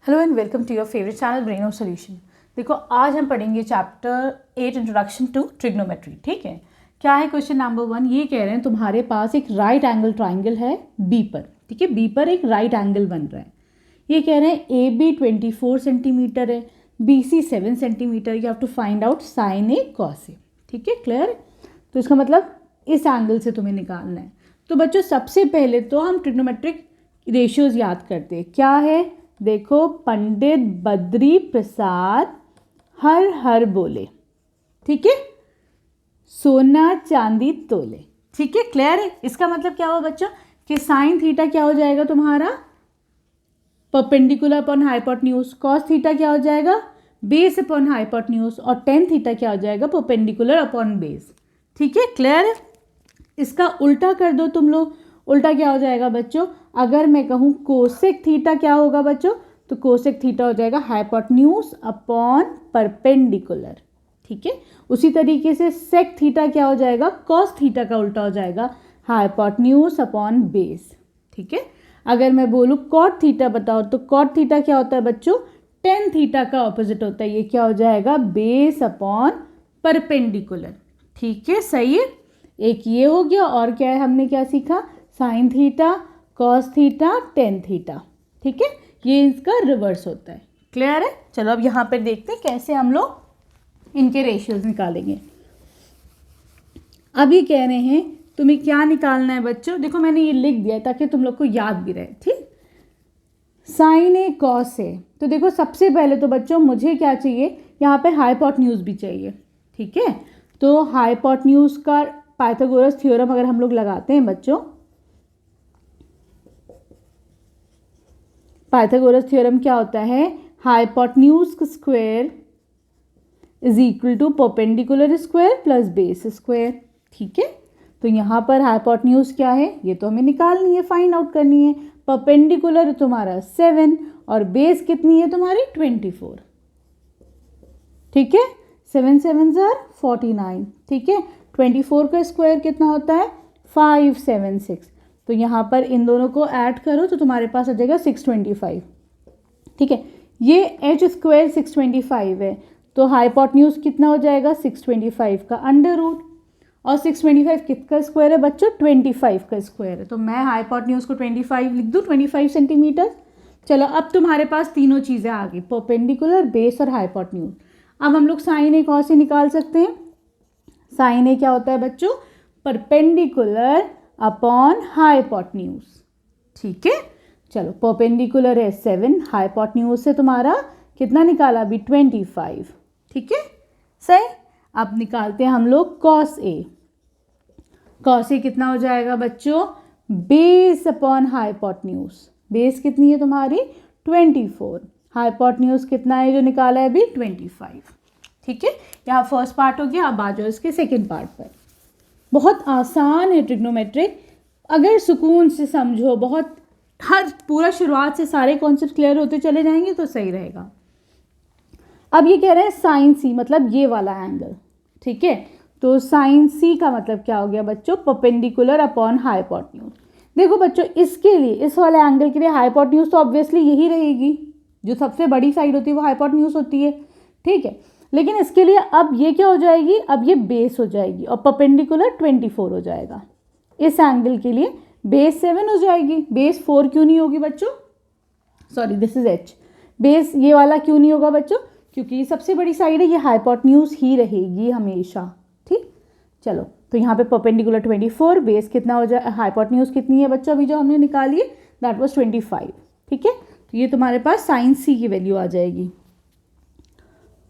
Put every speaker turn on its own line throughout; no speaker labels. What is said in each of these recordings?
Hello and welcome to your favourite channel brain of solution. देखो आज हम पढ़ेंगे चैप्टर 8 इंट्रोडक्शन टू ट्रिग्नोमेट्री। ठीक है, क्या है क्वेश्चन नंबर 1। ये कह रहे हैं तुम्हारे पास एक राइट एंगल ट्राइंगल है बी पर। ठीक है, बी पर एक राइट एंगल बन रहा है। ये कह रहे हैं ए बी 24 सेंटीमीटर है, B C 7 centimetre. You have to find out sine A cos A. ठीक है, क्लियर। तो इसका मतलब इस एंगल से तुम्हें निकालना है। तो बच्चों सबसे पहले तो हम ट्रिग्नोमेट्रिक रेशियोज याद करते हैं। क्या है, देखो, पंडित बद्री प्रसाद हर हर बोले। ठीक है, सोना चांदी तोले। ठीक है, क्लियर है। इसका मतलब क्या हुआ बच्चों कि साइन थीटा क्या हो जाएगा तुम्हारा, perpendicular upon hypotenuse. Cos theta क्या हो जाएगा, बेस अपॉन हाइपोटेन्यूज। और टेन थीटा क्या हो जाएगा, परपेंडिकुलर अपॉन बेस। ठीक है, क्लियर है। इसका उल्टा कर दो तुम लोग। उल्टा क्या हो जाएगा बच्चों, अगर मैं कहूँ कोसेक थीटा क्या होगा बच्चों, तो कोसेक थीटा हो जाएगा हाइपोटेन्यूज अपॉन परपेंडिकुलर। ठीक है, उसी तरीके से सेक थीटा क्या हो जाएगा, कॉस थीटा का उल्टा हो जाएगा हाइपोटेन्यूज अपॉन बेस। ठीक है, अगर मैं बोलूँ कॉट थीटा बताओ, तो कॉट थीटा क्या होता है बच्चों, टेन थीटा का ऑपोजिट होता है। ये क्या हो जाएगा, बेस अपॉन परपेंडिकुलर। ठीक है, सही है। एक ये हो गया, और क्या है, हमने क्या सीखा, sine theta, cos theta, tan theta. ठीक है, ये इसका रिवर्स होता है। क्लियर है। चलो अब यहाँ पर देखते हैं कैसे हम लोग इनके रेशियोज निकालेंगे। अब ये कह रहे हैं तुम्हें क्या निकालना है बच्चों। देखो मैंने ये लिख दिया ताकि तुम लोग को याद भी रहे। ठीक, साइन ए कॉस ए। तो देखो सबसे पहले तो बच्चों मुझे क्या चाहिए, यहाँ पे हाइपोटेन्यूज भी चाहिए। ठीक है, तो हाइपोटेन्यूज का पाइथागोरस थ्योरम अगर हम लोग लगाते हैं बच्चों, पाइथागोरस थ्योरम क्या होता है, hypotenuse square is equal to perpendicular square plus base square. ठीक है, तो यहाँ पर हाइपोटेन्यूज क्या है, ये तो हमें निकालनी है, फाइंड आउट करनी है। परपेंडिकुलर तुम्हारा 7 और बेस कितनी है तुम्हारी 24। ठीक है, 7 7 49। ठीक है, 24 का स्क्वायर कितना होता है 576। तो यहाँ पर इन दोनों को ऐड करो तो तुम्हारे पास आ जाएगा 625। ठीक है, ये एच स्क्वायर 625 है, तो हाइपोटेन्यूज कितना हो जाएगा 625 का अंडर रूट। और 625 किसका स्क्वायर है बच्चों, 25 का स्क्वायर है। तो मैं हाइपोटेन्यूज को 25 लिख दूँ, 25 सेंटीमीटर। चलो अब तुम्हारे पास तीनों चीज़ें आ गई, परपेंडिकुलर, बेस और हाइपोटेन्यूज। अब हम लोग साइन ए कॉस ए निकाल सकते हैं। साइन ए क्या होता है बच्चों, परपेंडिकुलर अपॉन हाइपोटेन्यूज। ठीक है, चलो परपेंडिकुलर है 7, हाइपोटेन्यूज से तुम्हारा कितना निकाला अभी 25। ठीक है, सही। अब निकालते हैं हम लोग कॉस ए। कॉस ए कितना हो जाएगा बच्चों, बेस अपॉन हाइपोटेन्यूज। बेस कितनी है तुम्हारी 24, हाइपोटेन्यूज कितना है जो निकाला है अभी 25। ठीक है, यहाँ फर्स्ट पार्ट हो गया। अब आ जाओ इसके सेकेंड पार्ट पर। बहुत आसान है ट्रिग्नोमेट्रिक, अगर सुकून से समझो, बहुत हर पूरा शुरुआत से सारे कॉन्सेप्ट क्लियर होते चले जाएंगे तो सही रहेगा। अब ये कह रहे हैं साइन सी, मतलब ये वाला एंगल। ठीक है, तो साइन सी का मतलब क्या हो गया बच्चों, परपेंडिकुलर अपॉन हाइपोटेन्यूज। देखो बच्चों इसके लिए, इस वाले एंगल के लिए हाइपोटेन्यूज तो ऑब्वियसली यही रहेगी, जो सबसे बड़ी साइड होती है वो हाइपोटेन्यूज होती है। ठीक है, लेकिन इसके लिए अब ये क्या हो जाएगी, अब ये बेस हो जाएगी और परपेंडिकुलर 24 हो जाएगा। इस एंगल के लिए बेस 7 हो जाएगी, बेस 4 क्यों नहीं होगी बच्चों, sorry this is H. Base ये वाला क्यों नहीं होगा बच्चों, क्योंकि सबसे बड़ी साइड है, ये हाइपोटेन्यूज ही रहेगी हमेशा। ठीक, चलो तो यहाँ पे परपेंडिकुलर 24, बेस कितना हो जाए, हाइपोटेन्यूज कितनी है बच्चों अभी जो हमने निकाली है, दैट वाज 25। ठीक है, तो ये तुम्हारे पास साइन सी की वैल्यू आ जाएगी।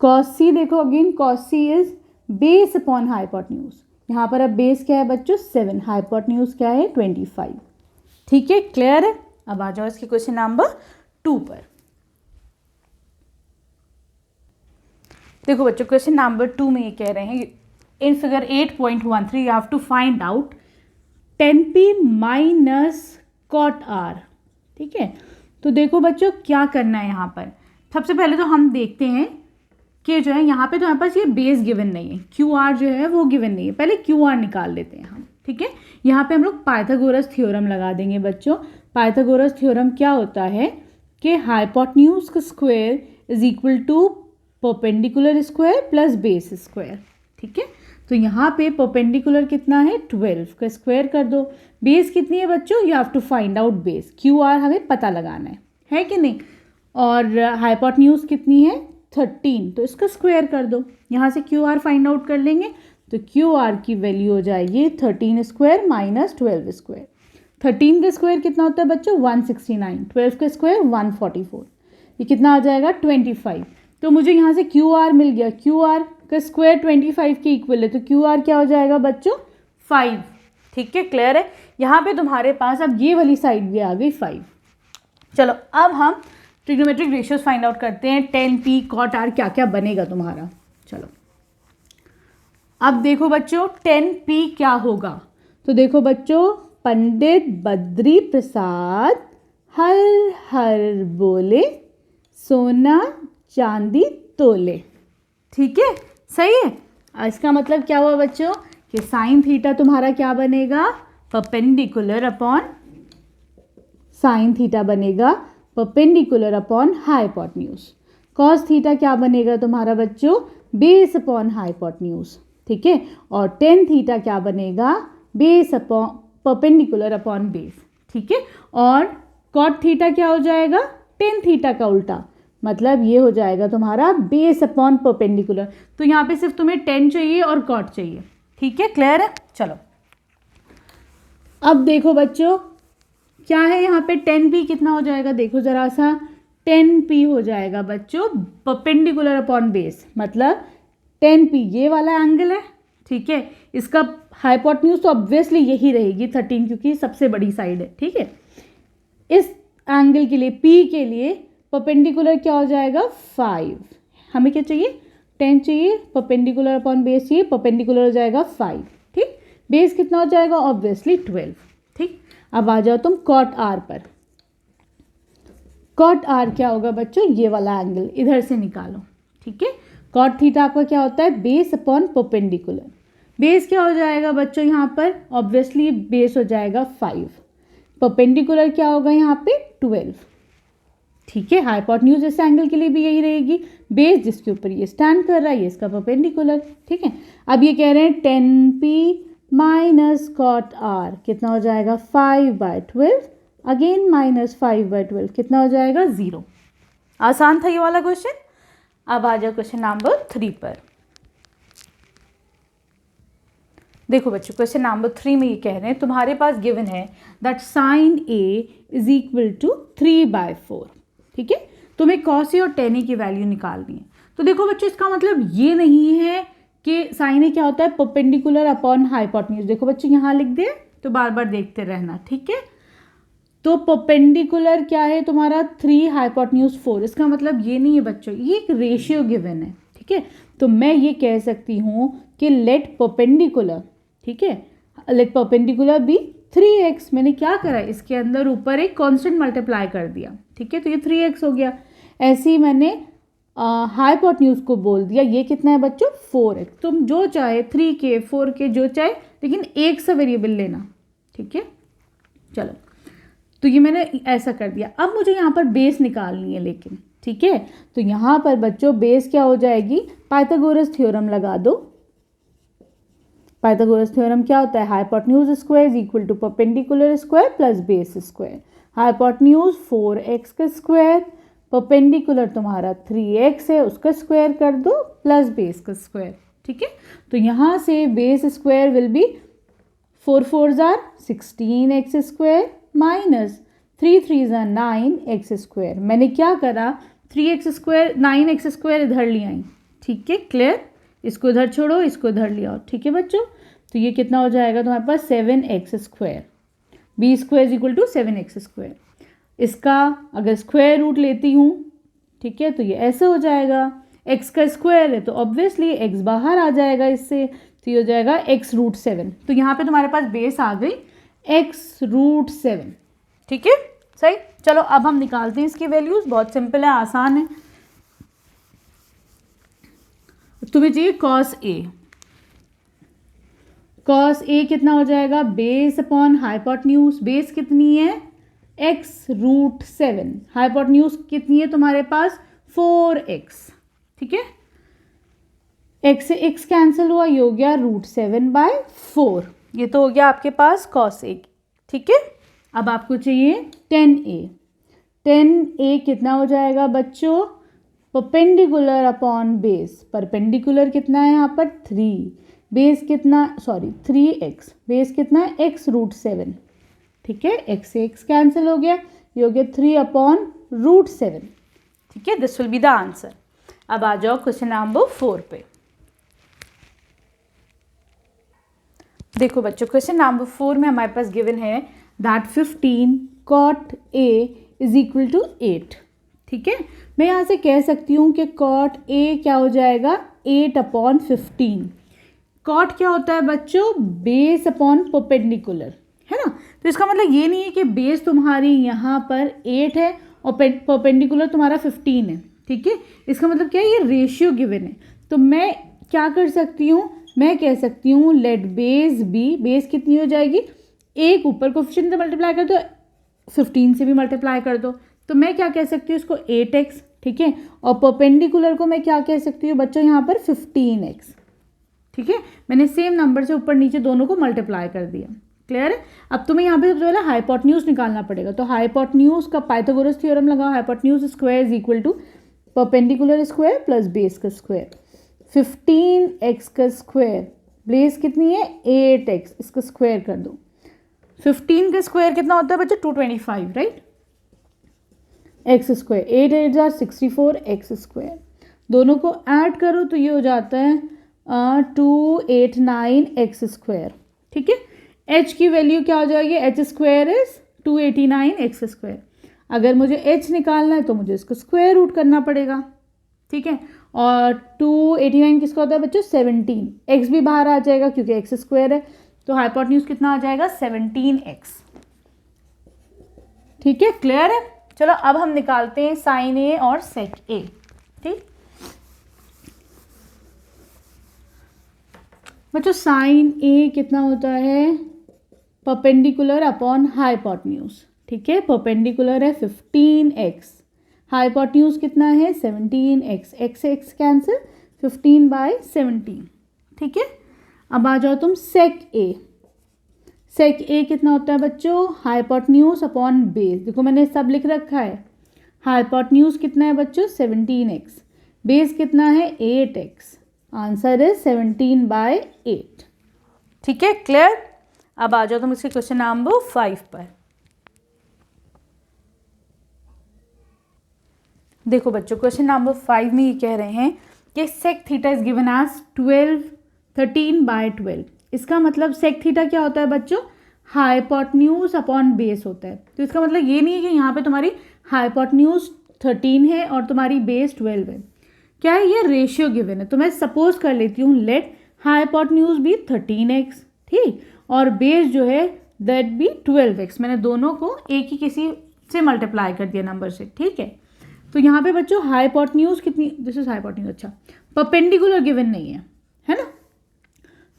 कॉस सी देखो again, cos C is base upon hypotenuse. यहाँ पर अब बेस क्या है बच्चों 7, हाइपोटेन्यूज क्या है 25। ठीक है, क्लियर है। अब आ जाओ इसके क्वेश्चन नंबर 2 पर। देखो बच्चों क्वेश्चन नंबर 2 में ये कह रहे हैं in figure 8.13 you have to find out 10p minus cot R. ठीक है, तो देखो बच्चों क्या करना है यहाँ पर। सबसे पहले तो हम देखते हैं कि जो है यहाँ पे तो हमारे पास ये बेस गिवन नहीं है, क्यू आर जो है वो गिवन नहीं है। पहले क्यू आर निकाल लेते हैं हम। ठीक है, यहाँ पे हम लोग पाइथागोरस थ्योरम लगा देंगे बच्चों। पाइथागोरस थ्योरम क्या होता है, कि हाइपोटेन्यूज का square is equal to perpendicular square plus base square. ठीक है, तो यहाँ पे परपेंडिकुलर कितना है 12 का स्क्वायर कर दो। बेस कितनी है बच्चों, you have to find out base, Q R हमें पता लगाना है कि नहीं। और हाइपोटेन्यूज कितनी है 13, तो इसका स्क्वायर कर दो। यहाँ से क्यू आर फाइंड आउट कर लेंगे, तो क्यू आर की वैल्यू हो जाएगी 13 स्क्वायर माइनस 12 स्क्वायर। 13 का स्क्वायर कितना होता है बच्चों 169, 12 का स्क्वायर 144, ये कितना आ जाएगा 25। तो मुझे यहाँ से क्यू आर मिल गया, क्यू आर का स्क्वायर 25 के इक्वल है, तो क्यू आर क्या हो जाएगा बच्चों 5। ठीक है, क्लियर है। यहाँ पे तुम्हारे पास अब ये वाली साइड भी आ गई 5। चलो अब हम ट्रिग्नोमेट्रिक रेशियोज फाइंड आउट करते हैं। 10p cot r क्या क्या बनेगा तुम्हारा। चलो अब देखो बच्चों 10p क्या होगा, तो देखो बच्चों पंडित बद्री प्रसाद हर हर बोले सोना चांदी तोले। ठीक है, सही है। इसका मतलब क्या हुआ बच्चों कि साइन थीटा तुम्हारा क्या बनेगा परपेंडिकुलर अपॉन, साइन थीटा बनेगा perpendicular upon hypotenuse. Cos theta क्या बनेगा तुम्हारा बच्चों बेस अपॉन हाइपोटेन्यूज। ठीक है, और टेन थीटा क्या बनेगा base upon perpendicular upon base. ठीक है, और कॉट थीटा क्या हो जाएगा टेन थीटा का उल्टा, मतलब ये हो जाएगा तुम्हारा बेस अपॉन परपेंडिकुलर। तो यहाँ पे सिर्फ तुम्हें टेन चाहिए और कॉट चाहिए। ठीक है, क्लियर है। चलो अब देखो बच्चों क्या है यहाँ पे 10p कितना हो जाएगा, देखो ज़रा सा 10p हो जाएगा बच्चों परपेंडिकुलर अपॉन बेस, मतलब 10p ये वाला एंगल है। ठीक है, इसका हाइपोटेन्यूज तो ऑब्वियसली यही रहेगी 13 क्योंकि सबसे बड़ी साइड है। ठीक है, इस एंगल के लिए p के लिए परपेंडिकुलर क्या हो जाएगा 5, हमें क्या चाहिए 10 चाहिए, परपेंडिकुलर अपॉन बेस चाहिए, परपेंडिकुलर हो जाएगा 5। ठीक, बेस कितना हो जाएगा ऑब्वियसली 12। ठीक, अब आ जाओ तुम कॉट आर पर। कॉट आर क्या होगा बच्चों ये वाला एंगल इधर से निकालो। ठीक है, कॉट थीटा आपका क्या होता है बेस अपॉन परपेंडिकुलर। बेस क्या हो जाएगा बच्चों यहाँ पर ऑब्वियसली बेस हो जाएगा 5, परपेंडिकुलर क्या होगा यहाँ पे 12। ठीक है, हाइपोटेन्यूज इस एंगल के लिए भी यही रहेगी, बेस जिसके ऊपर ये स्टैंड कर रहा है ये इसका परपेंडिकुलर। ठीक है, अब ये कह रहे हैं 10p माइनस कॉट आर कितना हो जाएगा 5/12, अगेन माइनस 5/12 कितना हो जाएगा 0। आसान था ये वाला क्वेश्चन। अब आ जाओ क्वेश्चन नंबर 3 पर। देखो बच्चों क्वेश्चन नंबर 3 में ये कह रहे हैं तुम्हारे पास गिवन है that sine a is equal to 3/4। ठीक है, तुम्हें कॉस ए और टेन ए की वैल्यू निकालनी है। तो देखो बच्चों इसका मतलब ये नहीं है कि साइन ए क्या होता है परपेंडिकुलर अपॉन हाइपोटेन्यूज। देखो बच्चों यहाँ लिख दे तो बार बार देखते रहना। ठीक है, तो परपेंडिकुलर क्या है तुम्हारा 3, हाइपोटेन्यूज 4। इसका मतलब ये नहीं है बच्चों ये एक रेशियो गिवन है। ठीक है, तो मैं ये कह सकती हूँ कि लेट परपेंडिकुलर, ठीक है, लेट परपेंडिकुलर भी 3x। मैंने क्या करा इसके अंदर ऊपर एक कांस्टेंट मल्टीप्लाई कर दिया। ठीक है, तो ये 3x हो गया। ऐसे ही मैंने हाइपोटेन्यूज को बोल दिया ये कितना है बच्चों 4x। तुम जो चाहे 3k 4k जो चाहे, लेकिन एक सा वेरिएबल लेना। ठीक है, चलो तो ये मैंने ऐसा कर दिया। अब मुझे यहाँ पर बेस निकालनी है लेकिन। ठीक है, तो यहाँ पर बच्चों बेस क्या हो जाएगी पाइथागोरस थ्योरम लगा दो। पाइथागोरस थ्योरम क्या होता है hypotenuse square is equal to perpendicular square plus base square. Hypotenuse 4x का स्क्वायर, परपेंडिकुलर तुम्हारा 3x है उसका स्क्वायर कर दो प्लस बेस का स्क्वायर। ठीक है, तो यहाँ से base square will be 4 4s are 16x square minus 3 3s are 9x square. मैंने क्या करा 3x स्क्वायर 9x स्क्वायर इधर ले आई। ठीक है, क्लियर, इसको इधर छोड़ो इसको इधर ले आओ। ठीक है बच्चों, तो ये कितना हो जाएगा तुम्हारे पास 7x square, B square is equal to 7x square. इसका अगर स्क्वायर रूट लेती हूँ ठीक है तो ये ऐसे हो जाएगा, x का स्क्वायर है तो ऑब्वियसली x बाहर आ जाएगा इससे, तो ये हो जाएगा x√7। तो यहाँ पे तुम्हारे पास बेस आ गई x√7। ठीक है, सही। चलो अब हम निकालते हैं इसकी वैल्यूज, बहुत सिंपल है आसान है। तुम्हें चाहिए कॉस ए। कॉस ए कितना हो जाएगा बेस अपॉन हाइपोटेन्यूज। बेस कितनी है x√7। हाइपोटेन्यूज कितनी है तुम्हारे पास? 4x। ठीक है, x से x कैंसिल हुआ, ये हो गया √7/4। ये तो हो गया आपके पास cos A। ठीक है, अब आपको चाहिए 10A। 10A कितना हो जाएगा बच्चों? Perpendicular upon base. परपेंडिकुलर कितना है यहाँ पर? 3। बेस कितना? 3x। बेस कितना है? x√7। ठीक है, x से x कैंसिल हो गया, ये हो गया 3/√7। ठीक है, this will be the answer. अब आ जाओ क्वेश्चन नंबर 4 पे। देखो बच्चों, क्वेश्चन नंबर 4 में हमारे पास गिवन है that 15 cot A is equal to 8। ठीक है, मैं यहाँ से कह सकती हूँ कि cot A क्या हो जाएगा? 8/15। कॉट क्या होता है बच्चों? बेस अपॉन परपेंडिकुलर, है ना। तो इसका मतलब ये नहीं है कि बेस तुम्हारी यहाँ पर 8 है और परपेंडिकुलर तुम्हारा 15 है। ठीक है, इसका मतलब क्या है? ये रेशियो गिवन है। तो मैं क्या कर सकती हूँ? मैं कह सकती हूँ लेट बेस बी। बेस कितनी हो जाएगी? एक ऊपर कोफिशिएंट से मल्टीप्लाई कर दो, 15 से भी मल्टीप्लाई कर दो, तो मैं क्या कह सकती हूँ इसको? 8x। ठीक है, और परपेंडिकुलर को मैं क्या कह सकती हूँ बच्चों यहाँ पर? 15x। ठीक है, मैंने सेम नंबर से ऊपर नीचे दोनों को मल्टीप्लाई कर दिया। क्लियर है? अब तुम्हें यहाँ पे सबसे पहले हाइपोटेन्यूज निकालना पड़ेगा। तो हाइपोटेन्यूज का पाइथागोरस थ्योरम लगाओ। Hypotenuse square is equal to perpendicular square plus base का स्क्वायर। 15x का स्क्वायर, बेस कितनी है? 8x, इसका स्क्वायर कर दो। 15 का स्क्वायर कितना होता है बच्चों? 225, right. X square, 8 8 jar 64 x square. दोनों को ऐड करो तो ये हो जाता है 289 एक्स स्क्वायर। ठीक है, h की वैल्यू क्या हो जाएगी? H square is 289 x square. अगर मुझे h निकालना है तो मुझे इसको स्क्वायर रूट करना पड़ेगा। ठीक है, और 289 किसका होता है बच्चों? 17। x भी बाहर आ जाएगा क्योंकि एक्स स्क्वायर है, तो हाइपोटेन्यूज कितना आ जाएगा? 17x। ठीक है, क्लियर है? चलो अब हम निकालते हैं साइन ए और सेक ए। ठीक, बच्चों साइन ए कितना होता है? Perpendicular upon hypotenuse. ठीक है, परपेंडिकुलर है 15x, हाइपोटेन्यूज कितना है? 17x। x से x कैंसिल, 15/17। ठीक है, अब आ जाओ तुम सेक ए। सेक ए कितना होता है बच्चों? Hypotenuse upon base. देखो मैंने सब लिख रखा है। हाइपोटेन्यूज कितना है बच्चों? 17x। बेस कितना है? 8x। Answer is 17/8। ठीक है, क्लियर? अब आ जाओ तुम इसके क्वेश्चन नंबर 5 पर। देखो बच्चों, क्वेश्चन नंबर 5 में ये कह रहे हैं कि sec theta is given as 13/12। इसका मतलब सेक थीटा क्या होता है बच्चों? हाइपोटेन्यूज अपॉन बेस होता है। तो इसका मतलब ये नहीं है कि यहाँ पे तुम्हारी हाइपोटेन्यूज 13 है और तुम्हारी बेस 12 है। क्या है? ये रेशियो गिवन है। तो मैं सपोज कर लेती हूँ लेट हाइपोटेन्यूज भी 13x, ठीक, और बेस जो है दैट भी 12x। मैंने दोनों को एक ही किसी से मल्टीप्लाई कर दिया नंबर से। ठीक है, तो यहाँ पे बच्चों हाइपोटेन्यूज कितनी? This is hypotenuse. अच्छा, परपेंडिकुलर गिवन नहीं है ना।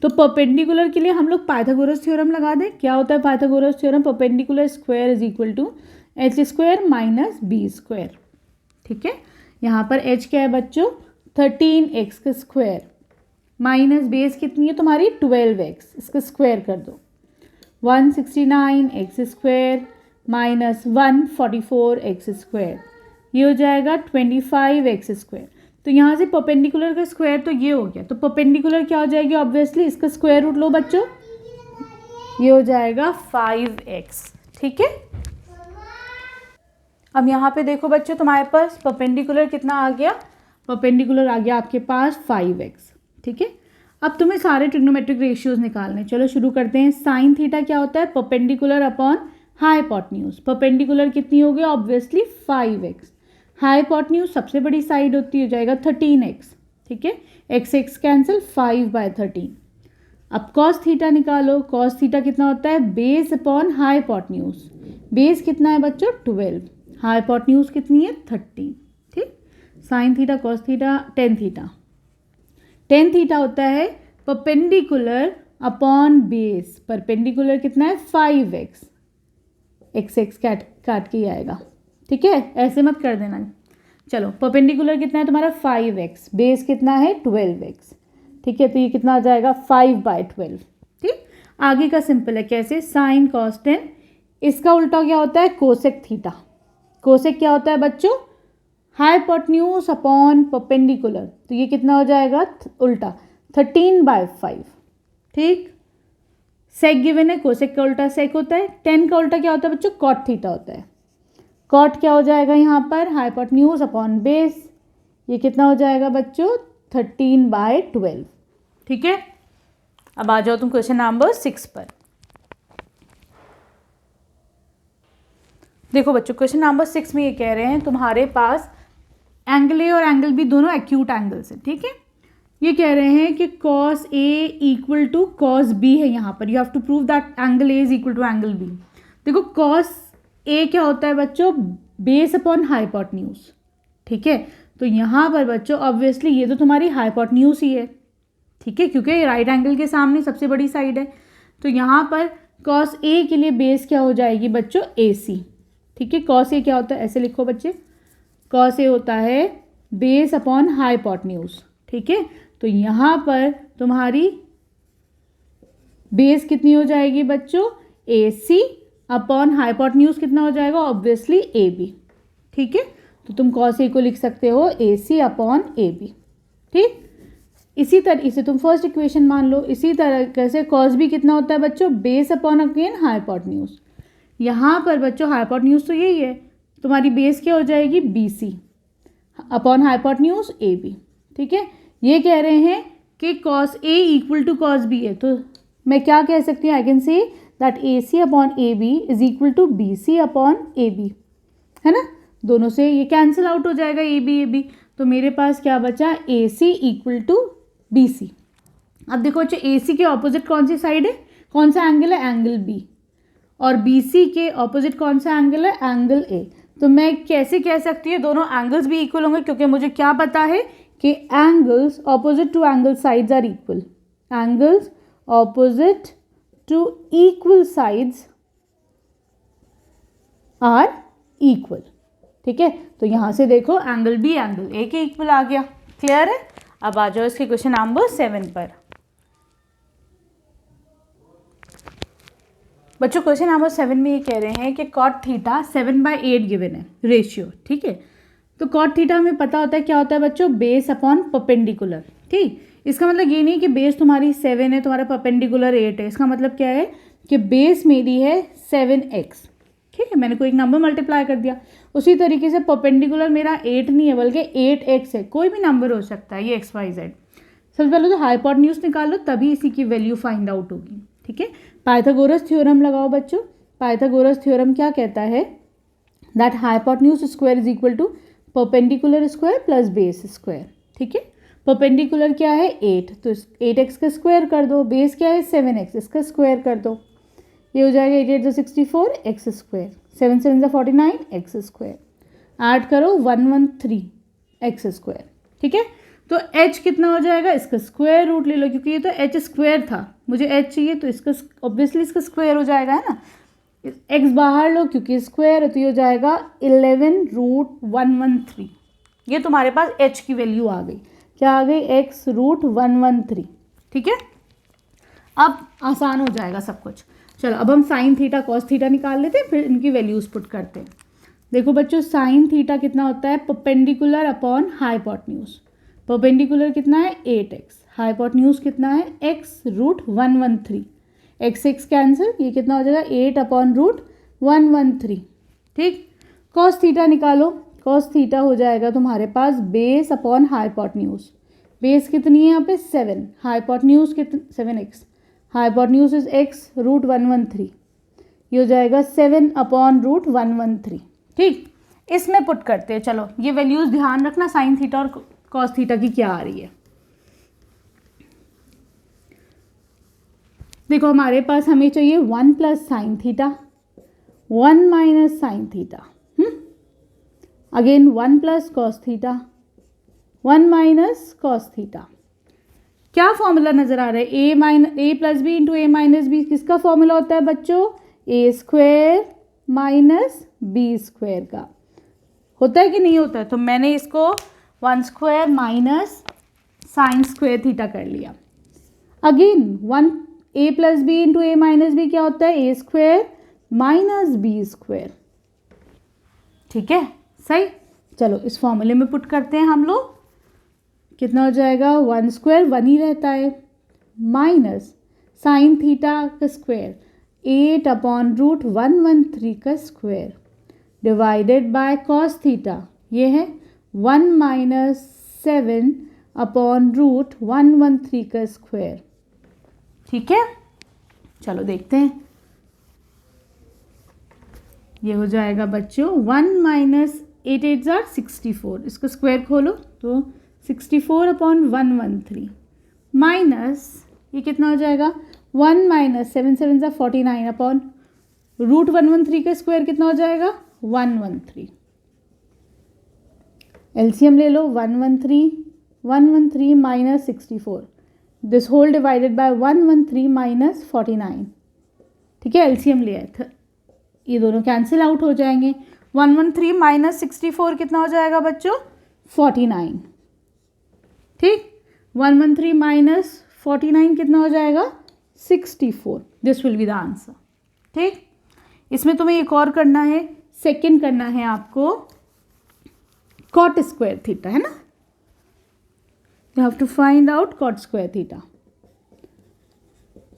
तो परपेंडिकुलर के लिए हम लोग पाइथागोरस थ्योरम लगा दें। क्या होता है Pythagoras theorem? Perpendicular square is equal to H square minus B square. ठीक है, यहाँ पर h क्या है बच्चों? 13x का स्क्वायर माइनस बेस कितनी है तुम्हारी? 12x, इसका स्क्वायर कर दो। 169x square minus 144x square, ये हो जाएगा 25x स्क्वायर। तो यहाँ से परपेंडिकुलर का स्क्वायर तो ये हो गया, तो परपेंडिकुलर क्या हो जाएगी? ऑब्वियसली इसका स्क्वायर रूट लो बच्चों, ये हो जाएगा 5x। ठीक है, अब यहाँ पे देखो बच्चों तुम्हारे पास परपेंडिकुलर कितना आ गया? परपेंडिकुलर आ गया आपके पास 5x। ठीक है, अब तुम्हें सारे ट्रिग्नोमेट्रिक रेशियोज निकालने। चलो शुरू करते हैं। साइन थीटा क्या होता है? Perpendicular upon hypotenuse. परपेंडिकुलर कितनी हो गई? Obviously 5x। हाइपोटेन्यूज सबसे बड़ी साइड होती हो जाएगा 13x। ठीक है, x x कैंसिल, 5/13। अब कॉस थीटा निकालो। कॉस थीटा कितना होता है? Base upon hypotenuse. बेस कितना है बच्चों? 12। हाइपोटेन्यूज कितनी है? 13। ठीक, sine theta cos theta tan theta. Tan theta होता है परपेंडिकुलर अपॉन बेस। परपेंडिकुलर कितना है? 5x। एक्स एक्स काट के ही आएगा, ठीक है, ऐसे मत कर देना। चलो परपेंडिकुलर कितना है तुम्हारा 5x, बेस कितना है 12x, ठीक है, तो ये कितना आ जाएगा 5/12। ठीक, आगे का सिंपल है, कैसे, साइन कॉस टेन, इसका उल्टा क्या होता है कोसेक थीटा। कोसेक क्या होता है बच्चों, हाइपोटेन्यूज अपॉन परपेंडिकुलर, तो ये कितना हो जाएगा उल्टा 13/5। ठीक, सेक गिवन है, कोसेक का उल्टा सेक होता है, टेन का उल्टा क्या होता है बच्चों कॉट थीटा होता है। कॉट क्या हो जाएगा यहाँ पर हाइपोटेन्यूज अपॉन बेस, ये कितना हो जाएगा बच्चों 13/12। ठीक है, अब आ जाओ तुम क्वेश्चन नंबर 6 पर। देखो बच्चों क्वेश्चन नंबर 6 में ये कह रहे हैं तुम्हारे पास एंगल ए और एंगल बी दोनों एक्यूट एंगल्स हैं। ठीक है, ये कह रहे हैं कि cos A equal to cos B है, यहाँ पर you have to prove that angle A is equal to angle B। देखो cos A क्या होता है बच्चों बेस अपॉन हाइपोटेन्यूज। ठीक है, तो यहाँ पर बच्चों ऑब्वियसली ये तो तुम्हारी हाइपोटेन्यूज ही है, ठीक है, क्योंकि राइट एंगल के सामने सबसे बड़ी साइड है। तो यहाँ पर cos A के लिए बेस क्या हो जाएगी बच्चों AC। ठीक है, cos A क्या होता है, ऐसे लिखो बच्चे, cos A होता है बेस अपॉन हाइपोटेन्यूज। ठीक है, तो यहाँ पर तुम्हारी बेस कितनी हो जाएगी बच्चों AC अपॉन हाइपोटेन्यूज कितना हो जाएगा ऑब्वियसली AB। ठीक है, तो तुम cos A को लिख सकते हो AC अपॉन AB। ठीक, इसी तरह से तुम फर्स्ट इक्वेशन मान लो, इसी तरह से cos B कितना होता है बच्चों बेस अपॉन अगेन हाइपोटेन्यूज। यहाँ पर बच्चों हाइपोटेन्यूज तो यही है, तुम्हारी बेस क्या हो जाएगी BC अपॉन हाइपोटेन्यूज AB। ठीक है, ये कह रहे हैं कि cos A equal to cos B है, तो मैं क्या कह सकती हूँ, I can say that AC upon AB is equal to BC upon AB, है ना, दोनों से ये कैंसिल आउट हो जाएगा AB, तो मेरे पास क्या बचा AC इक्वल टू BC। अब देखो बच्चों AC के ऑपोजिट कौन सी साइड है, कौन सा एंगल है एंगल B, और BC के ऑपोजिट कौन सा एंगल है एंगल A। तो मैं कैसे कह सकती हूँ दोनों एंगल्स भी इक्वल होंगे, क्योंकि मुझे क्या पता है कि angles opposite to angle sides are equal, angles opposite to equal sides are equal. ठीक है, तो यहाँ से देखो एंगल बी एंगल ए के इक्वल आ गया, क्लियर है। अब आ जाओ इसके क्वेश्चन नंबर 7 पर। बच्चों क्वेश्चन नंबर 7 में ये कह रहे हैं कि cot थीटा 7/8 गिवन है रेशियो। ठीक है, तो cot थीटा हमें पता होता है क्या होता है बच्चों बेस अपॉन परपेंडिकुलर। ठीक, इसका मतलब ये नहीं कि बेस तुम्हारी 7 है तुम्हारा परपेंडिकुलर 8 है, इसका मतलब क्या है कि बेस मेरी है 7x। ठीक है, मैंने कोई एक नंबर मल्टीप्लाई कर दिया, उसी तरीके से परपेंडिकुलर मेरा 8 नहीं है बल्कि 8x है, कोई भी नंबर हो सकता है, ये XYZ। सबसे पहले तो हाइपोटेन्यूज निकालो तभी इसी की वैल्यू फाइंड आउट होगी। ठीक है, पाइथागोरस थ्योरम लगाओ बच्चों। पाइथागोरस थ्योरम क्या कहता है that hypotenuse square is equal to perpendicular square plus base square. ठीक है, परपेंडिकुलर क्या है 8, तो 8x का स्क्वायर कर दो, बेस क्या है 7x, इसका स्क्वायर कर दो, ये हो जाएगा 8 8 64 x square, 7 7 49 x square, add करो 113 x स्क्वायर। ठीक है, तो h कितना हो जाएगा, इसका स्क्वायर रूट ले लो, क्योंकि ये तो h स्क्वायर था, मुझे h चाहिए तो इसका ऑब्वियसली इसका स्क्वायर हो जाएगा, है ना, x बाहर लो क्योंकि स्क्वायर है, तो ये हो जाएगा 11√113। ये तुम्हारे पास h की वैल्यू आ गई, क्या आ गई x√113। ठीक है, अब आसान हो जाएगा सब कुछ। चलो अब हम साइन थीटा कॉस थीटा निकाल लेते हैं, फिर इनकी वैल्यूज पुट करते हैं। देखो बच्चों साइन थीटा कितना होता है परपेंडिकुलर अपॉन हाइपोटेन्यूज। परपेंडिकुलर कितना है 8x, हाइपोटेन्यूज कितना है x√113, x कैंसिल, ये कितना हो जाएगा 8/√113। ठीक, कॉस थीटा निकालो, कॉस थीटा हो जाएगा तुम्हारे पास बेस अपॉन हाइपोटेन्यूज। बेस कितनी है यहाँ पे 7, हाइपोटेन्यूज कितनी 7x, हाइपोटेन्यूज इज x√113, ये हो जाएगा 7/√113। ठीक, इसमें पुट करते हैं। चलो ये वैल्यूज ध्यान रखना साइन थीटा और कॉस थीटा की क्या आ रही है। देखो हमारे पास हमें चाहिए 1 plus sine theta 1 minus sine theta, again 1 plus cos theta 1 minus cos theta. क्या फॉर्मूला नजर आ रहा है a plus B into A minus B, किसका फॉर्मूला होता है बच्चों a² माइनस बी स्क्वायर का। होता है कि नहीं होता है? तो मैंने इसको 1 square minus sine square theta कर लिया। Again 1 A plus B into A minus B क्या होता है? ए स्क्वायर माइनस बी स्क्वायर। ठीक है, सही। चलो इस फॉर्मूले में पुट करते हैं हम लोग। कितना हो जाएगा? 1 स्क्वायर 1 ही रहता है, माइनस साइन थीटा का स्क्वायर 8 अपॉन रूट 113 का square divided by cos theta, ये है 1 माइनस 7 अपॉन रूट 113 का स्क्वायर। ठीक है, चलो देखते हैं। ये हो जाएगा बच्चों 1 माइनस 8 8 जार 64, इसका स्क्वायर खोलो तो 64 अपॉन 113 माइनस ये कितना हो जाएगा? 1 माइनस 7 7 जार 49 अपॉन रूट 113 का स्क्वायर कितना हो जाएगा? 113। एलसीएम ले लो, 113 minus 64, this whole divided by 113 minus 49। ठीक है, एलसीएम लिया है, ये दोनों कैंसिल आउट हो जाएंगे। 113 माइनस 64 कितना हो जाएगा बच्चों? 49। ठीक, 113 माइनस 49 कितना हो जाएगा? 64। This will be the answer. ठीक, इसमें तुम्हें एक और करना है, सेकंड करना है आपको कॉट स्क्वायर थीटा, है ना? You have to find out cot square theta.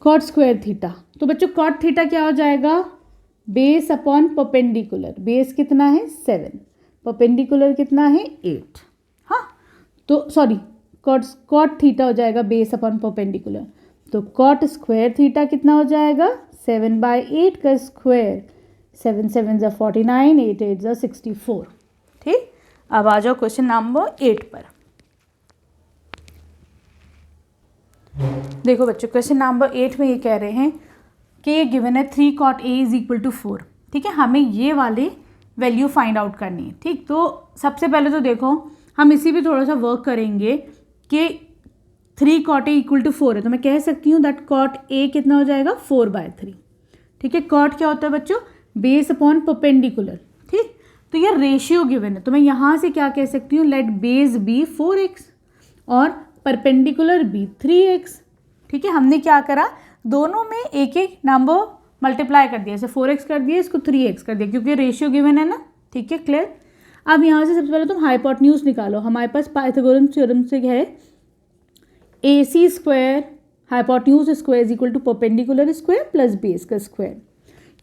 Cot square theta, तो बच्चों कॉट थीटा क्या हो जाएगा? Base upon perpendicular. बेस कितना है? 7, परपेंडिकुलर कितना है? 8। हाँ, तो सॉरी, कॉट थीटा हो जाएगा बेस अपॉन परपेंडिकुलर, तो कॉट स्क्वायर थीटा कितना हो जाएगा? 7/8 का स्क्वायर, 7 7 ज़ा 49, 8 8 ज़ा 64। ठीक, अब आ जाओ क्वेश्चन नंबर 8 पर। देखो बच्चों, क्वेश्चन नंबर 8 में ये कह रहे हैं कि ये गिवन है 3 cot A is equal to 4। ठीक है, हमें ये वाले वैल्यू फाइंड आउट करनी है। ठीक, तो सबसे पहले तो देखो हम इसी पे थोड़ा सा वर्क करेंगे कि 3 cot A इक्वल टू 4 है, तो मैं कह सकती हूँ दैट cot A कितना हो जाएगा? 4/3। ठीक है, cot क्या होता है बच्चों? Base upon perpendicular. ठीक, तो ये रेशियो गिवन है, तो मैं यहाँ से क्या कह सकती हूँ? लेट बेस बी 4x और परपेंडिकुलर बी 3x। ठीक है, हमने क्या करा? दोनों में एक एक नंबर मल्टीप्लाई कर दिया, जैसे 4x कर दिया, इसको 3x कर दिया, क्योंकि रेशियो गिवन है ना। ठीक है, क्लियर। अब यहाँ से सबसे पहले तुम हाइपोटेन्यूज निकालो। हमारे पास पाइथागोरन थ्योरम से है AC square hypotenuse square is equal to perpendicular square plus base का स्क्वायर।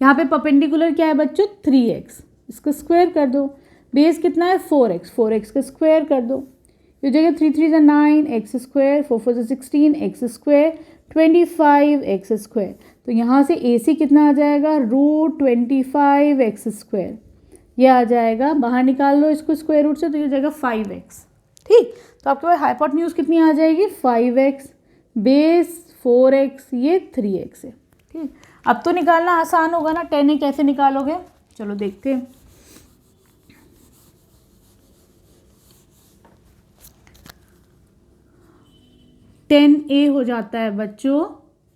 यहाँ पे परपेंडिकुलर क्या है बच्चों? 3x, इसका स्क्वायर कर दो। बेस कितना है? 4x, 4x का स्क्वायर कर दो। ये जगह 3 3 ज़ा 9, x स्क्वायर, 4 4 ज़ा 16, x स्क्वायर, 25 x स्क्वायर। तो यहाँ से AC कितना आ जाएगा? Root 25 x square. ये आ जाएगा, बाहर निकाल लो इसको स्क्वायर रूट से, तो ये जाएगा 5x। ठीक, तो आपके पास हाइपोटेन्यूज कितनी आ जाएगी? 5x, बेस 4x, ये 3x है। ठीक, अब तो निकालना आसान होगा ना। 10A कैसे निकालोगे? चलो देखते हैं। A हो जाता है बच्चों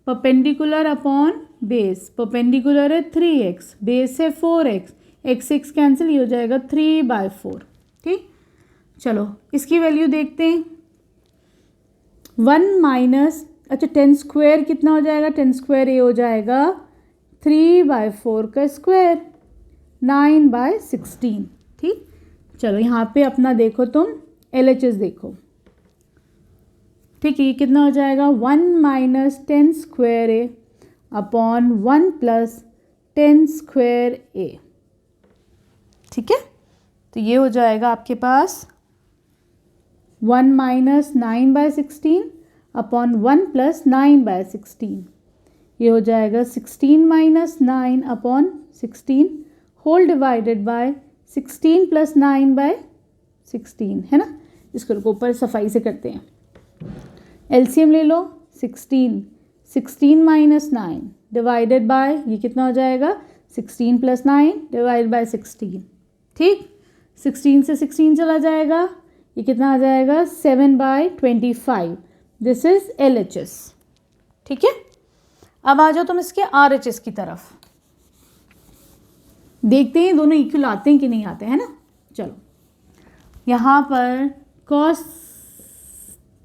परपेंडिकुलर अपॉन बेस। परपेंडिकुलर है 3x, बेस है 4x, x कैंसिल, ये हो जाएगा 3/4। ठीक, चलो इसकी वैल्यू देखते हैं। 1 माइनस, अच्छा 10 स्क्वायर कितना हो जाएगा? 10 स्क्वायर ये हो जाएगा 3/4 का स्क्वायर, 9/16। ठीक, चलो यहाँ पे अपना देखो तुम LHS देखो। ठीक है, ये कितना हो जाएगा? 1 minus 10 square A upon 1 plus 10 square A। ठीक है, तो ये हो जाएगा आपके पास 1 माइनस 9/16 अपॉन 1 प्लस 9/16। ये हो जाएगा 16 minus 9 upon 16 whole divided by 16 plus 9/16, है ना। इसको ऊपर सफाई से करते हैं। एलसीएम ले लो, 16 माइनस 9 डिवाइडेड बाय, ये कितना हो जाएगा? 16 प्लस 9 डिवाइड बाय 16। ठीक, 16 से 16 चला जाएगा, ये कितना आ जाएगा? 7/25। This is LHS। ठीक है, अब आ जाओ तुम इसके RHS की तरफ। देखते हैं दोनों इक्वल आते हैं कि नहीं आते हैं ना। चलो यहाँ पर कॉस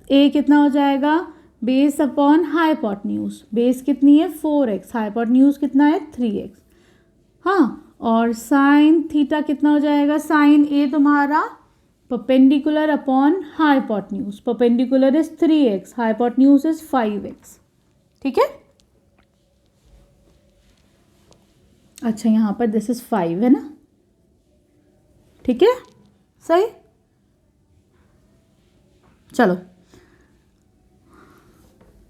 ए कितना हो जाएगा, बेस अपॉन हाइपोटेन्यूज, बेस कितनी है 4x, हाइपोटेन्यूज कितना है 3x। हाँ, और साइन थीटा कितना हो जाएगा, साइन ए तुम्हारा perpendicular upon hypotenuse, perpendicular is 3x, hypotenuse is 5x। ठीक है, अच्छा यहाँ पर दिस इज 5 है ना, ठीक है सही। चलो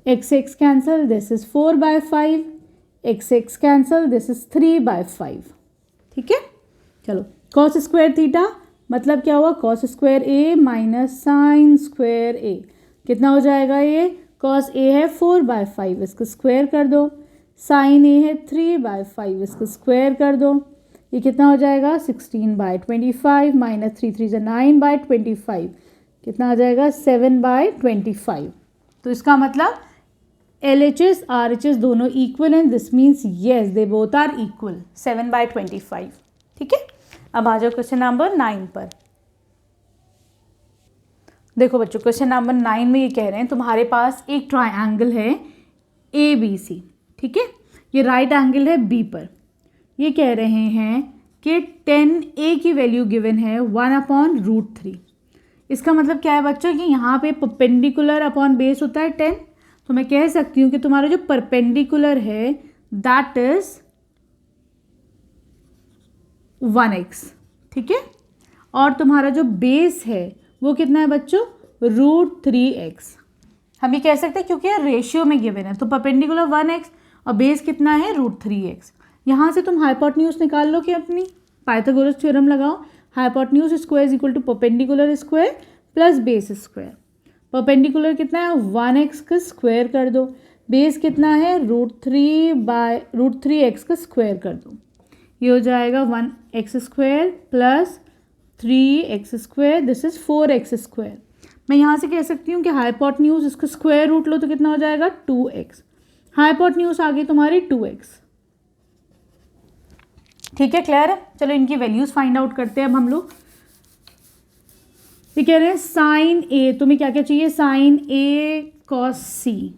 x cancel, this is 4/5, x cancel, this is 3/5। ठीक है, चलो कॉस स्क्वायर थीटा मतलब क्या हुआ, कॉस स्क्वायर ए माइनस साइन स्क्वायर ए, कितना हो जाएगा ये, कॉस ए है 4/5, इसको स्क्वायर कर दो, साइन ए है 3/5, इसको स्क्वायर कर दो, ये कितना हो जाएगा 16/25 माइनस 3 3 9/25, कितना आ जाएगा 7/25। तो इसका मतलब LHS RHS दोनों इक्वल हैं, this means yes they both are equal, 7/25। ठीक है, अब आ जाओ क्वेश्चन नंबर 9 पर। देखो बच्चों क्वेश्चन नंबर 9 में ये कह रहे हैं तुम्हारे पास एक ट्रायंगल है ABC, ठीक है, ये राइट एंगल है B पर, ये कह रहे हैं कि 10A की वैल्यू गिवन है 1/√3। इसका मतलब क्या है बच्चों कि यहाँ पे परपेंडिकुलर अपॉन बेस होता है 10, तो मैं कह सकती हूँ कि तुम्हारा जो परपेंडिकुलर है दैट इज 1x, ठीक है, और तुम्हारा जो बेस है वो कितना है बच्चों √3x। हम ये कह सकते हैं क्योंकि रेशियो में गिवन है, तो परपेंडिकुलर 1x और बेस कितना है √3x। यहाँ से तुम हाइपोटेन्यूज निकाल लो कि अपनी पाइथागोरस थ्योरम लगाओ, hypotenuse square is equal to perpendicular square plus base square. Perpendicular कितना है 1x का स्क्वायर कर दो, बेस कितना है √3x का स्क्वायर कर दो, ये हो जाएगा 1x square plus 3x square, this is 4x square. मैं यहाँ से कह सकती हूँ कि हाइपोटेन्यूज इसका स्क्वायर रूट लो तो कितना हो जाएगा 2x, हाइपोटेन्यूज आ गई तुम्हारी 2x। ठीक है, क्लियर है। चलो इनकी वैल्यूज फाइंड आउट करते हैं अब हम लोग। ये कह रहे हैं साइन ए, तुम्हें क्या क्या चाहिए, साइन ए कॉस सी।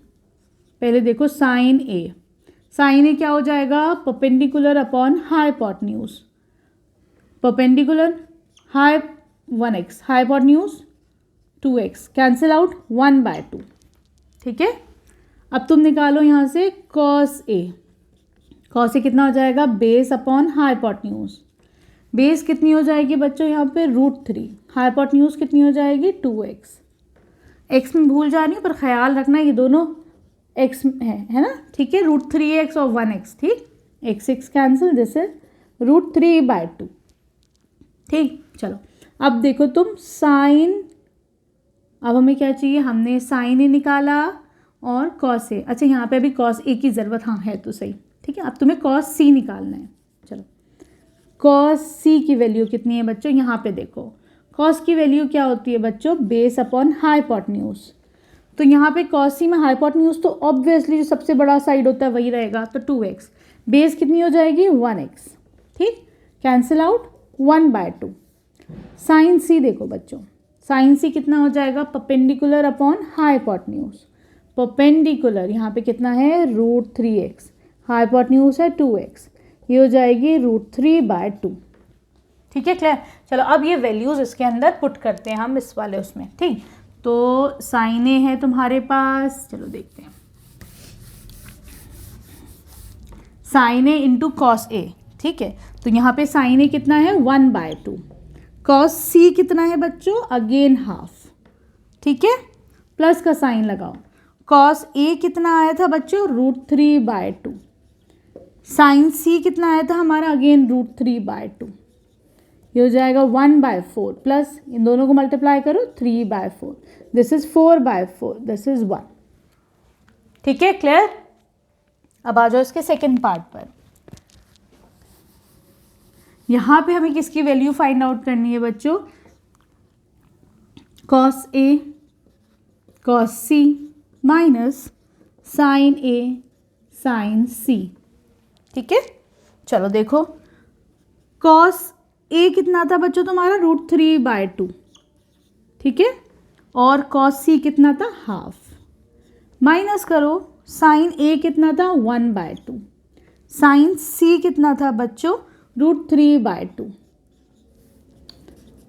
पहले देखो साइन ए क्या हो जाएगा perpendicular upon hypotenuse, perpendicular high 1x, hypotenuse 2x, cancel out 1/2। ठीक है, अब तुम निकालो यहाँ से कॉस ए, कॉस ए कितना हो जाएगा बेस अपॉन हाइपोटेन्यूज, बेस कितनी हो जाएगी बच्चों यहाँ पे √3, हाइपोटेन्यूज कितनी हो जाएगी 2x। x में भूल जा रही हूँ पर ख्याल रखना ये दोनों x है ना, ठीक है, √3x और 1x, ठीक, x कैंसिल, दिस इज √3/2। ठीक, चलो अब देखो तुम साइन, अब हमें क्या चाहिए, हमने साइन ए निकाला और कॉस ए, अच्छा यहाँ पे अभी कॉस ए की ज़रूरत हाँ है तो सही, ठीक है, अब तुम्हें कॉस सी निकालना है। चलो कॉस सी की वैल्यू कितनी है बच्चों, यहाँ पे देखो कॉस की वैल्यू क्या होती है बच्चों बेस अपॉन हाइपोटेन्यूज, तो यहाँ पे कॉस सी में हाइपोटेन्यूज तो ऑब्वियसली जो सबसे बड़ा साइड होता है वही रहेगा, तो 2x, बेस कितनी हो जाएगी 1x, ठीक, कैंसिल आउट 1/2। साइन सी देखो बच्चों, साइन सी कितना हो जाएगा परपेंडिकुलर अपॉन हाइपोटेन्यूज, परपेंडिकुलर यहाँ पे कितना है √3x, हाइपोटेन्यूज है 2x, ये हो जाएगी √3/2। ठीक है, क्लियर। चलो अब ये वैल्यूज़ इसके अंदर पुट करते हैं हम इस वाले उसमें, ठीक, तो साइन ए है तुम्हारे पास, चलो देखते हैं, sign A into cos A, ठीक है, तो यहाँ पे साइन ए कितना है 1/2, कॉस सी कितना है बच्चों अगेन हाफ, ठीक है, प्लस का साइन लगाओ, कॉस ए कितना आया था बच्चों √3/2, साइन सी कितना आया था हमारा अगेन √3/2, ये हो जाएगा 1/4 प्लस इन दोनों को मल्टीप्लाई करो 3/4, दिस इज 4/4, दिस इज 1। ठीक है, क्लियर। अब आ जाओ इसके सेकेंड पार्ट पर। यहाँ पे हमें किसकी वैल्यू फाइंड आउट करनी है बच्चों, cos A cos C minus sign A sign सी। ठीक है, चलो देखो कॉस ए कितना था बच्चों तुम्हारा, √3/2, ठीक है, और कॉस सी कितना था, हाफ, माइनस करो, साइन ए कितना था, 1/2, साइन सी कितना था बच्चों, √3/2,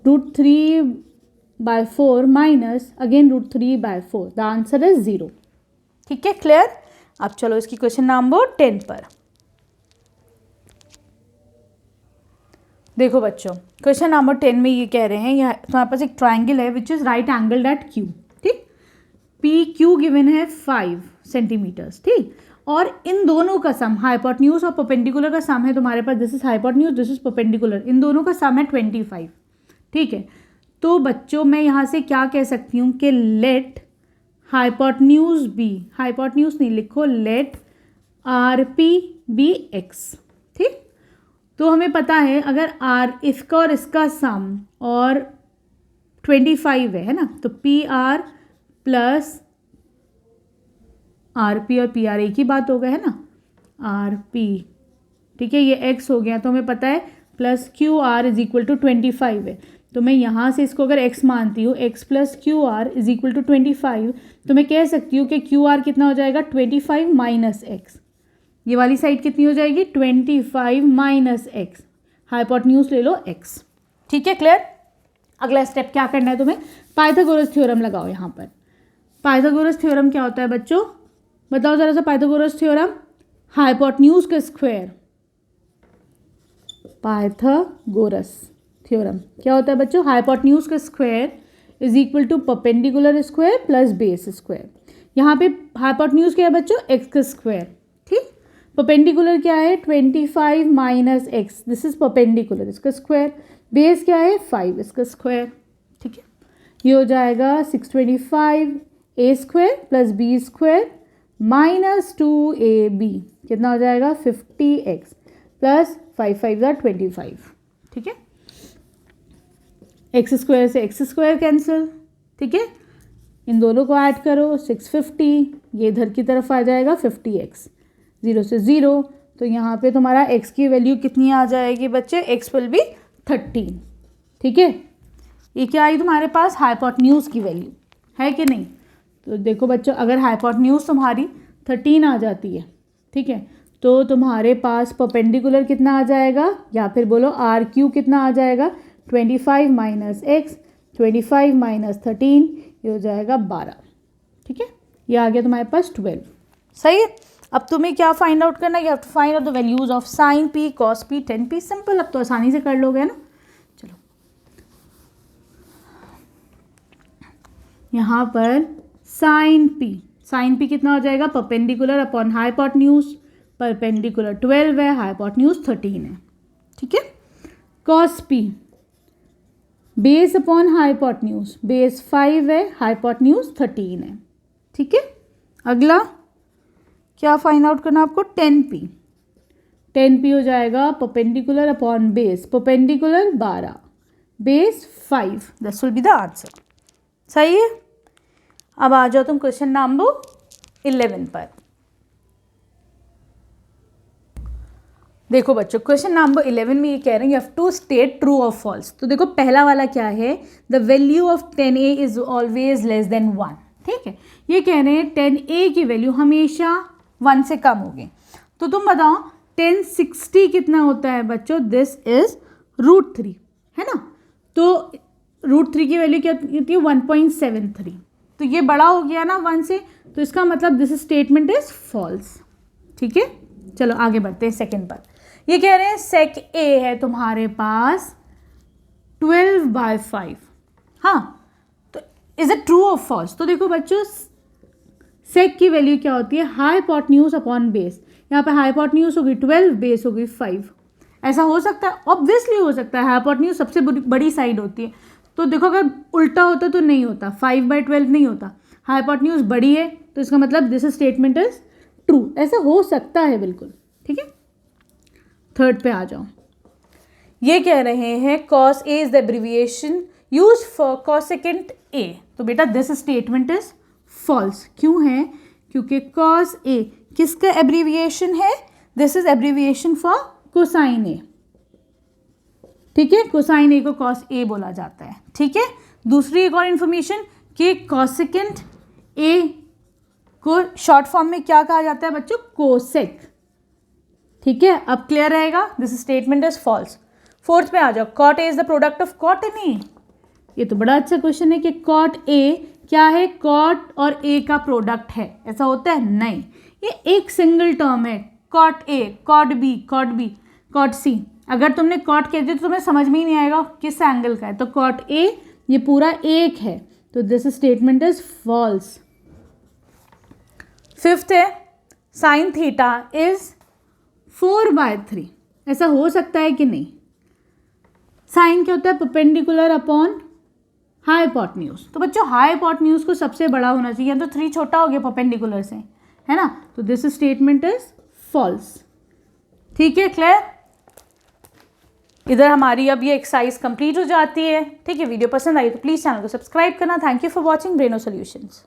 √3/4 minus again √3/4, the answer is 0। ठीक है, क्लियर। अब चलो इसकी क्वेश्चन नंबर 10 पर देखो बच्चों। क्वेश्चन नंबर 10 में ये कह रहे हैं, यहाँ तुम्हारे पास एक ट्राइंगल है which is right angled at Q, ठीक, पी क्यू गिवन है 5 सेंटीमीटर्स, ठीक, और इन दोनों का सम, हाइपोटेन्यूज और परपेंडिकुलर का सम है तुम्हारे पास, this is hypotenuse, this is perpendicular, इन दोनों का सम है 25, ठीक है। तो बच्चों मैं यहाँ से क्या कह सकती हूँ कि लेट हाइपोटेन्यूज बी, हाइपोटेन्यूज नहीं लिखो, let R P B X, ठीक। तो हमें पता है अगर आर, इसका और इसका सम और 25 है ना, तो P R plus R P, और पी आर एक ही बात हो गया है ना, आर पी, ठीक है, ये एक्स हो गया, तो हमें पता है plus Q R is equal to 25 है। तो मैं यहाँ से इसको अगर x मानती हूँ, x plus Q R is equal to 25, तो मैं कह सकती हूँ कि क्यू आर कितना हो जाएगा, 25 माइनस एक्स, ये वाली साइड कितनी हो जाएगी, 25 माइनस एक्स, हाइपोटेन्यूज ले लो x, ठीक है, क्लियर। अगला स्टेप क्या करना है तुम्हें, पाइथागोरस थ्योरम लगाओ यहाँ पर। पाइथागोरस थ्योरम क्या होता है बच्चों, बताओ जरा सा, पाइथागोरस थ्योरम, हाइपोटेन्यूज का स्क्वायर, पाइथागोरस थ्योरम क्या होता है बच्चों, हाइपोटेन्यूज का square is equal to perpendicular square plus base square. यहाँ पे हाइपोटेन्यूज क्या है बच्चों, एक्स का स्क्वायर, ठीक, परपेंडिकुलर क्या है 25 minus x, this is perpendicular, इसका स्क्वायर, बेस क्या है 5, इसका स्क्वायर, ठीक है। ये हो जाएगा 625 A square plus B square minus 2ab, कितना हो जाएगा 50x प्लस 5 5 25, ठीक है। एक्स स्क्वायर से एक्स स्क्वायर कैंसिल, ठीक है, इन दोनों को ऐड करो 650, ये इधर की तरफ आ जाएगा 50x, 0 से 0, तो यहाँ पे तुम्हारा x की वैल्यू कितनी आ जाएगी बच्चे, x विल बी 13, ठीक है। ये क्या आई तुम्हारे पास, हाइपोटेन्यूज की वैल्यू है कि नहीं। तो देखो बच्चों, अगर हाइपोटेन्यूज तुम्हारी 13 आ जाती है, ठीक है, तो तुम्हारे पास परपेंडिकुलर कितना आ जाएगा, या फिर बोलो आर क्यू कितना आ जाएगा, 25 माइनस एक्स, 25 माइनस 13, ये हो जाएगा 12, ठीक है, ये आ गया तुम्हारे पास 12, सही है। अब तुम्हें क्या फाइंड आउट करना है, you have to find out the values of sine P, cos P, tan P, simple, अब तो आसानी से कर लोगे ना। चलो यहाँ पर साइन पी कितना हो जाएगा, परपेंडिकुलर अपॉन हाइपोटेन्यूज, परपेंडिकुलर 12 है, हाइपोटेन्यूज 13 है, ठीक है। Cos P base upon hypotenuse, base 5 है, हाइपोटेन्यूज 13 है, ठीक है। अगला क्या फाइंड आउट करना आपको, 10p हो जाएगा perpendicular upon base, perpendicular 12, base 5, this will be the answer, सही है। अब आ जाओ तुम क्वेश्चन नंबर 11 पर। देखो बच्चों, क्वेश्चन नंबर 11 में ये कह रहे हैं you have to state true और फॉल्स। तो देखो पहला वाला क्या है, the value of 10a is always less than 1, ठीक है। ये कह रहे हैं 10a की वैल्यू हमेशा 1 से कम होगी। तो तुम बताओ 1060 कितना होता है बच्चों, दिस इज √3, है ना। तो √3 की वैल्यू क्या होती है, 1.73, तो ये बड़ा हो गया ना 1 से, तो इसका मतलब दिस स्टेटमेंट इज फॉल्स, ठीक है। चलो आगे बढ़ते हैं सेकंड पर। ये कह रहे हैं सेक ए है तुम्हारे पास 12/5, हाँ, तो इज इट ट्रू और फॉल्स। तो देखो बच्चों, सेक की वैल्यू क्या होती है, हाइपोटेन्यूज अपॉन बेस, यहाँ पे हाइपोटेन्यूज होगी 12, बेस होगी 5, ऐसा हो सकता है, ऑब्वियसली हो सकता है, हाइपोटेन्यूज सबसे बड़ी साइड होती है। तो देखो अगर उल्टा होता तो नहीं होता, 5/12 नहीं होता, हाइपोटेन्यूज बड़ी है, तो इसका मतलब दिस स्टेटमेंट इज ट्रू, ऐसा हो सकता है बिल्कुल, ठीक है। थर्ड पे आ जाओ। ये कह रहे हैं cos A is the abbreviation use for cosecant A, तो बेटा दिस स्टेटमेंट इज फॉल्स। क्यों है, क्योंकि cos A किसका एब्रिविएशन है, this is abbreviation for cosine A, ठीक है, कोसाइन ए को कॉस ए बोला जाता है। ठीक है, दूसरी एक और इन्फॉर्मेशन कि कॉसेकेंट ए को शॉर्ट फॉर्म में क्या कहा जाता है बच्चों, कोसेक। ठीक है, अब क्लियर रहेगा, this statement is false. Fourth पे आ जाओ, cot A is the product of cot and A. ये तो बड़ा अच्छा क्वेश्चन है कि कॉट ए क्या है, कॉट और ए का प्रोडक्ट है, ऐसा होता है नहीं, ये एक सिंगल टर्म है, cot A, cot B, cot B, cot C. अगर तुमने कॉट कह दिया तो तुम्हें समझ में ही नहीं आएगा किस एंगल का है, तो कॉट ए ये पूरा एक है, तो this statement is false. Fifth है साइन थीटा इज 4/3, ऐसा हो सकता है कि नहीं। साइन क्या होता है, परपेंडिकुलर अपॉन हाइपोटेन्यूज। तो बच्चों हाइपोटेन्यूज को सबसे बड़ा होना चाहिए, तो 3 छोटा हो गया परपेंडिकुलर से, है ना, तो दिस स्टेटमेंट इज फॉल्स। ठीक है, क्लियर। इधर हमारी अब ये एक्सरसाइज कंप्लीट हो जाती है। ठीक है, वीडियो पसंद आई तो प्लीज़ चैनल को सब्सक्राइब करना। Thank you for watching Braino solutions.